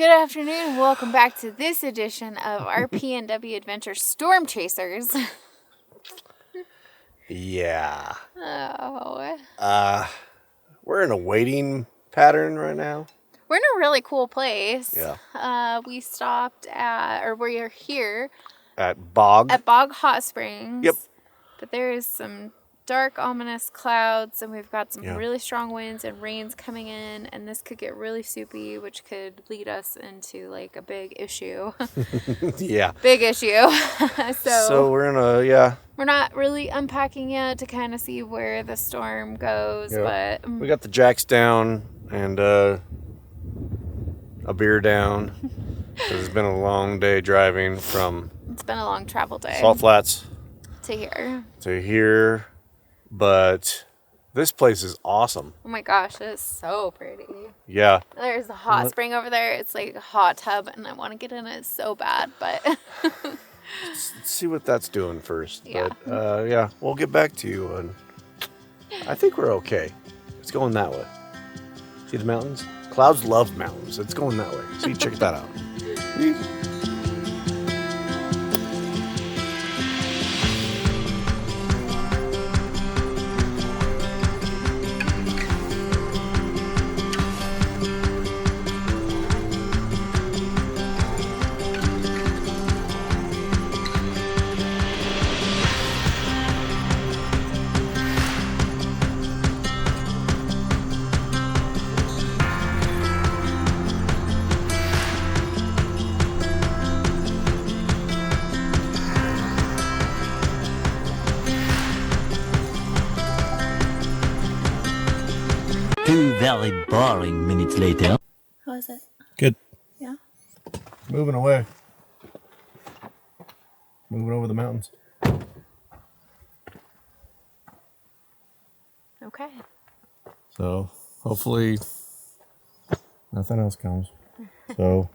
Good afternoon. Welcome back to this edition of our PNW Adventure Storm Chasers. Yeah. Oh. We're in a waiting pattern right now. We're in a really cool place. Yeah. We stopped at, or we are here At Bog. at Bog Hot Springs. Yep. But there is some dark, ominous clouds, and we've got some Yeah. really strong winds and rains coming in, and this could get really soupy, which could lead us into like a big issue. Yeah. Big issue. So we're in a, yeah. We're not really unpacking yet to kind of see where the storm goes, Yeah. but We got the jacks down and a beer down. 'Cause it's been a long day driving from it's been a long travel day Salt Flats to here. to here. But this place is awesome. Oh my gosh, it's so pretty. Yeah. There's a hot spring over there. It's like a hot tub, and I want to get in it so bad, but Let's see what that's doing first. Yeah. But yeah, we'll get back to you. And I think we're okay. It's going that way. See the mountains? Clouds love mountains. It's going that way. See, check that out. Two very boring minutes later. how is it? Good. Yeah. Moving away. Moving over the mountains. Okay. So hopefully nothing else comes. So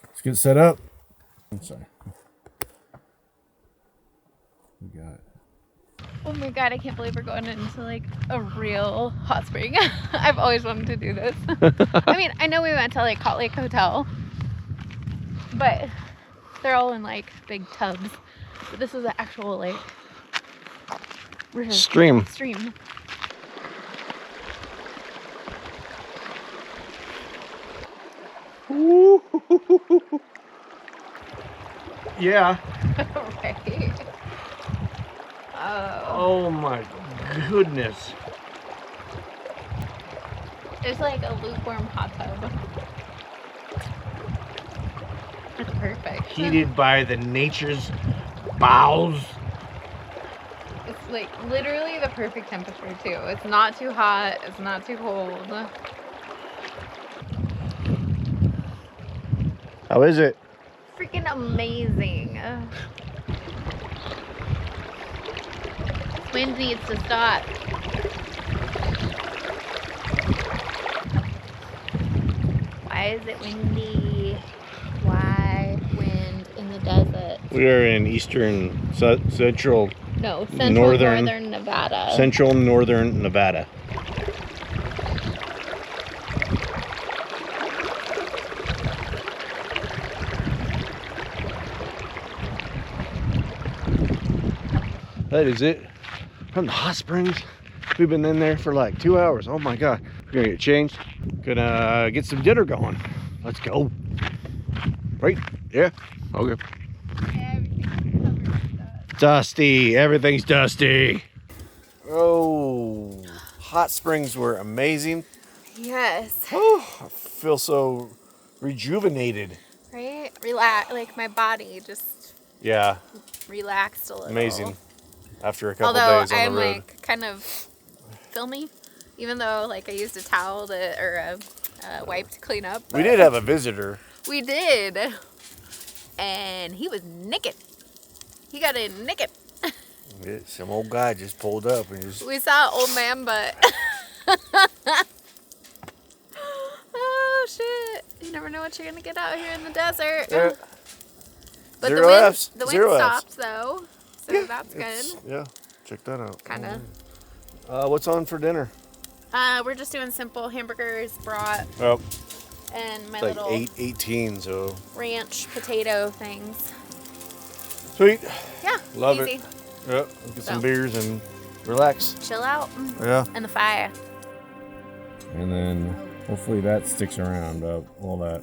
let's get set up. I'm sorry. We got Oh my god, I can't believe we're going into like a real hot spring. I've always wanted to do this. I mean, I know we went to like Hot Lake Hotel, but they're all in like big tubs. But this is an actual like river. Stream. Yeah. Right. Oh my goodness. It's like a lukewarm hot tub. It's perfect. Heated by the nature's bowels. It's like literally the perfect temperature too. It's not too hot. It's not too cold. How is it? Freaking amazing. Wind needs to stop. Why is it windy? Why wind in the desert? We are in eastern, central, No, central northern Nevada. Central northern Nevada. That is it from the hot springs. We've been in there for like 2 hours. Oh my god. We're gonna get changed. Gonna get some dinner going. Let's go. Right? Yeah. Okay. Dusty. Everything's dusty. Oh, hot springs were amazing. Yes. Oh, I feel so rejuvenated. Right? Relax. Like my body just Yeah, relaxed a little. amazing. After a couple Although days on I'm the road. like kind of filmy, even though like I used a towel or a wipe to clean up. We did have a visitor. We did. And he was naked. He got in naked. Yeah, some old guy just pulled up and just. We saw old man butt. Oh shit. You never know what you're gonna get out here in the desert. Yeah. But Zero the wind, Fs. the wind Zero Fs. stops though. So Yeah, that's good. Yeah, check that out. Kinda. What's on for dinner? We're just doing simple hamburgers, brat, Oh, and my It's like little 8:18, so. ranch potato things. Sweet. Yeah, Love easy. it. Yep. Get some So. beers and relax. Chill out. Yeah. And the fire. And then hopefully that sticks around, all that.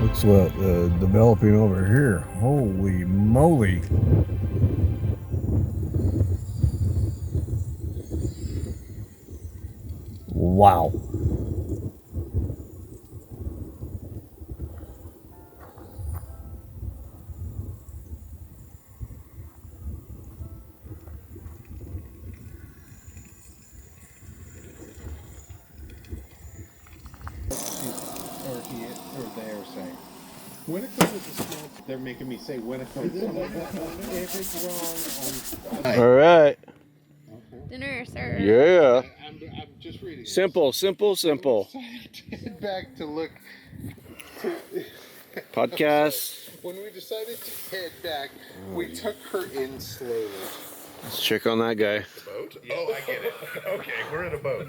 Looks what developing over here. Holy moly. Wow. When it comes to the small, they're making me say when it comes to if it's wrong. All right. Dinner, sir. Yeah. I'm just reading. Simple, simple, simple. Head back to look. Podcast. When we decided to head back, we took her in slowly. Let's check on that guy. Boat? Oh, I get it. Okay, we're in a boat.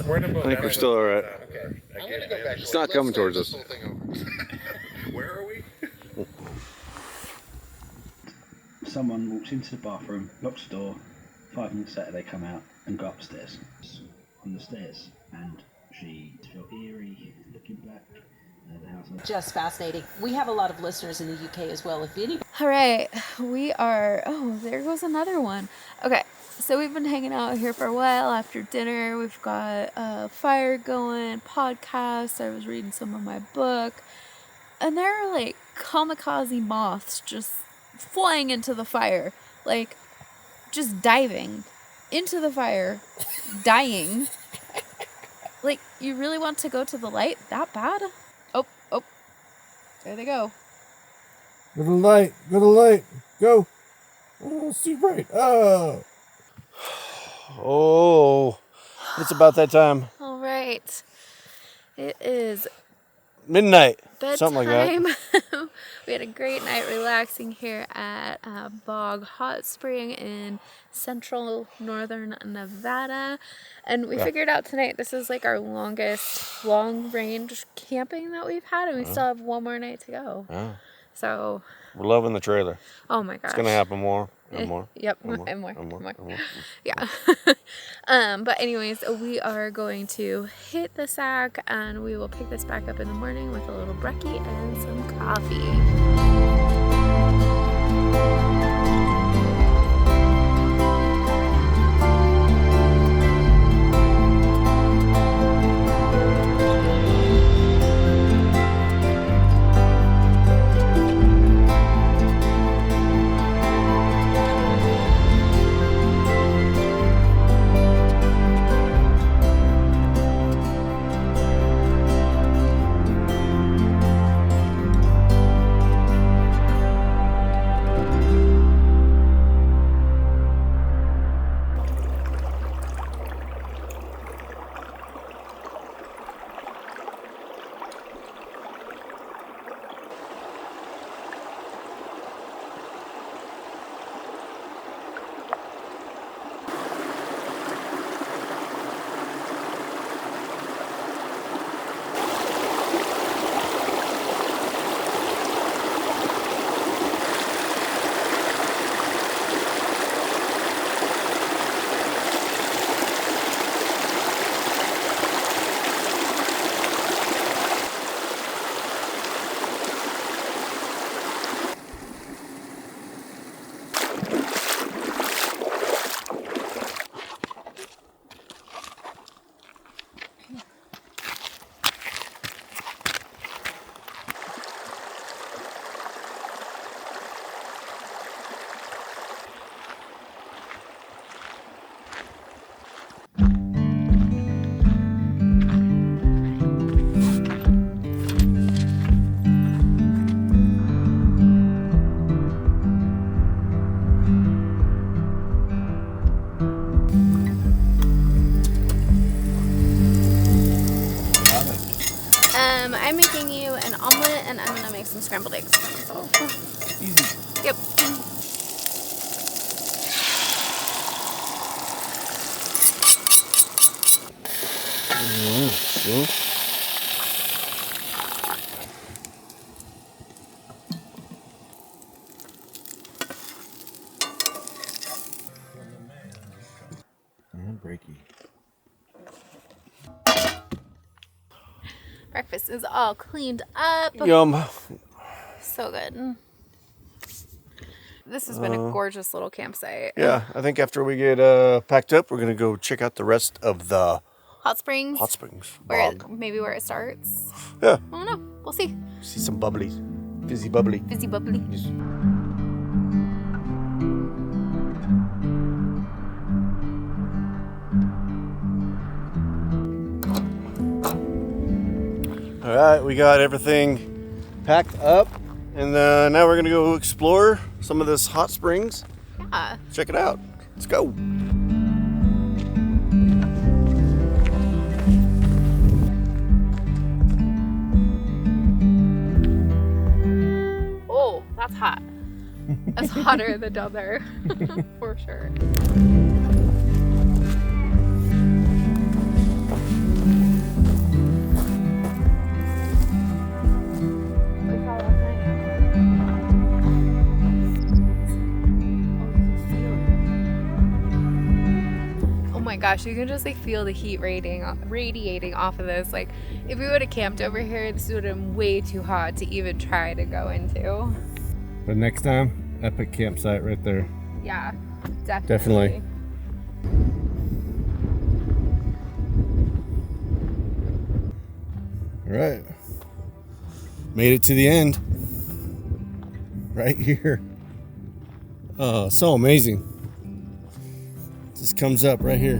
We're in a boat. I think we're still all right. Okay. I'm gonna go back. It's not coming towards us. Where are we? Someone walks into the bathroom, locks the door, 5 minutes later they come out and go upstairs. On the stairs, and she felt eerie, looking back. The house. Just fascinating. We have a lot of listeners in the UK as well. If any. All right, we are. Oh, there goes another one. Okay, so we've been hanging out here for a while. After dinner, we've got a fire going, podcast. I was reading some of my book, and there are like kamikaze moths just flying into the fire, like just diving into the fire, dying. Like, you really want to go to the light that bad? Oh, there they go. Go to the light. Go to the light. Go. Oh, it's too bright. Oh. Oh. It's about that time. All right. It is Midnight. bedtime. Something like that. We had a great night relaxing here at Bog Hot Spring in central northern Nevada. And we figured out tonight this is like our longest long-range camping that we've had, and we still have one more night to go. Oh. So We're loving the trailer. oh my gosh. It's going to happen more and more. Yep, and more. and more. Yeah. But anyways, we are going to hit the sack, and we will pick this back up in the morning with a little brekkie and some coffee. I'm making you an omelet, and I'm gonna make some scrambled eggs for myself. Easy. Yep. Breaky. Breakfast is all cleaned up. Yum. So good. This has been a gorgeous little campsite. Yeah, I think after we get packed up, we're gonna go check out the rest of the Hot springs. hot springs. Where Bog. maybe where it starts. Yeah. I don't know. We'll see. See some bubblies. Fizzy bubbly. Fizzy bubbly. Yes. All right, we got everything packed up, and now we're gonna go explore some of this hot springs. Yeah. Check it out. Let's go. Oh, that's hot. That's hotter than down there. For sure. Oh my gosh, you can just like feel the heat radiating off of this. Like if we would have camped over here, this would have been way too hot to even try to go into. But next time, epic campsite right there. Yeah, definitely. Definitely. All right. Made it to the end. Right here. Oh, so amazing. Just comes up right here.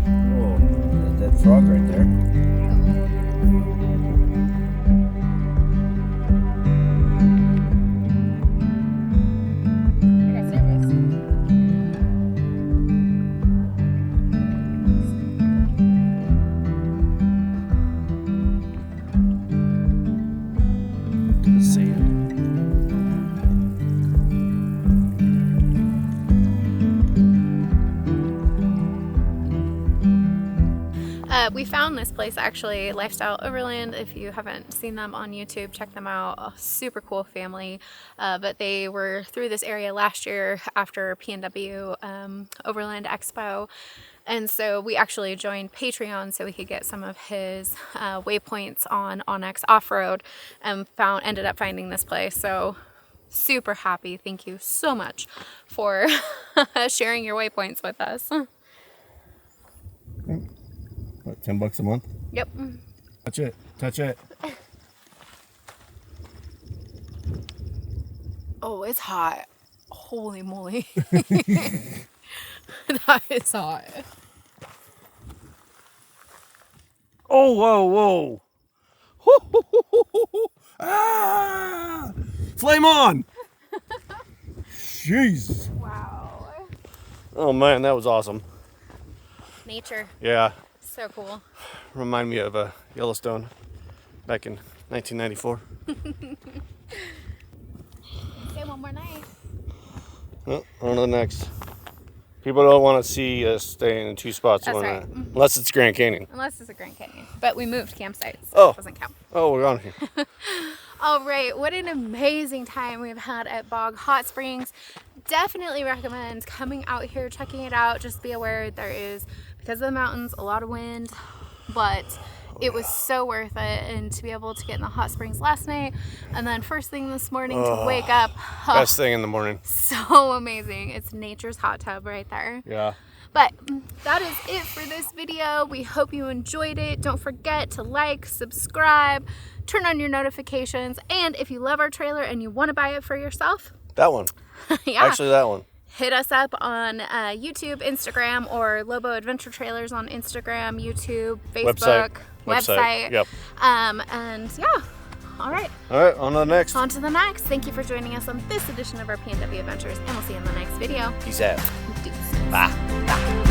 Oh, that frog right there. We found this place actually, Lifestyle Overland. If you haven't seen them on YouTube, check them out. A super cool family. But they were through this area last year after PNW Overland Expo. And so we actually joined Patreon so we could get some of his waypoints on Onyx Off-Road and ended up finding this place. So super happy. Thank you so much for sharing your waypoints with us. What, $10 a month? Yep. Touch it. Touch it. Oh, it's hot. Holy moly. That is hot. Oh, whoa, whoa. Ah! Flame on! Jeez. Wow. Oh man, that was awesome. Nature. Yeah. So cool. Remind me of Yellowstone back in 1994. Stay one more night. Oh, on to the next. People don't want to see us staying in two spots. That's They wanna- right. Unless it's Grand Canyon. Unless it's a Grand Canyon. But we moved campsites, so Oh. it doesn't count. Oh, we're on here. All right, what an amazing time we've had at Bog Hot Springs. Definitely recommend coming out here, checking it out. Just be aware there is, because of the mountains, a lot of wind, but it was so worth it. And to be able to get in the hot springs last night and then first thing this morning to wake up, Best thing in the morning. so amazing. It's nature's hot tub right there. Yeah. But that is it for this video. We hope you enjoyed it. Don't forget to like, subscribe, turn on your notifications, and if you love our trailer and you want to buy it for yourself, That one. yeah, Actually, that one. hit us up on YouTube, Instagram, or Lobo Adventure Trailers on Instagram, YouTube, Facebook, Website. website. Yep. And yeah, All right. All right, on to the next. On to the next. Thank you for joining us on this edition of our PNW Adventures, and we'll see you in the next video. Peace out. Deuces. Bye.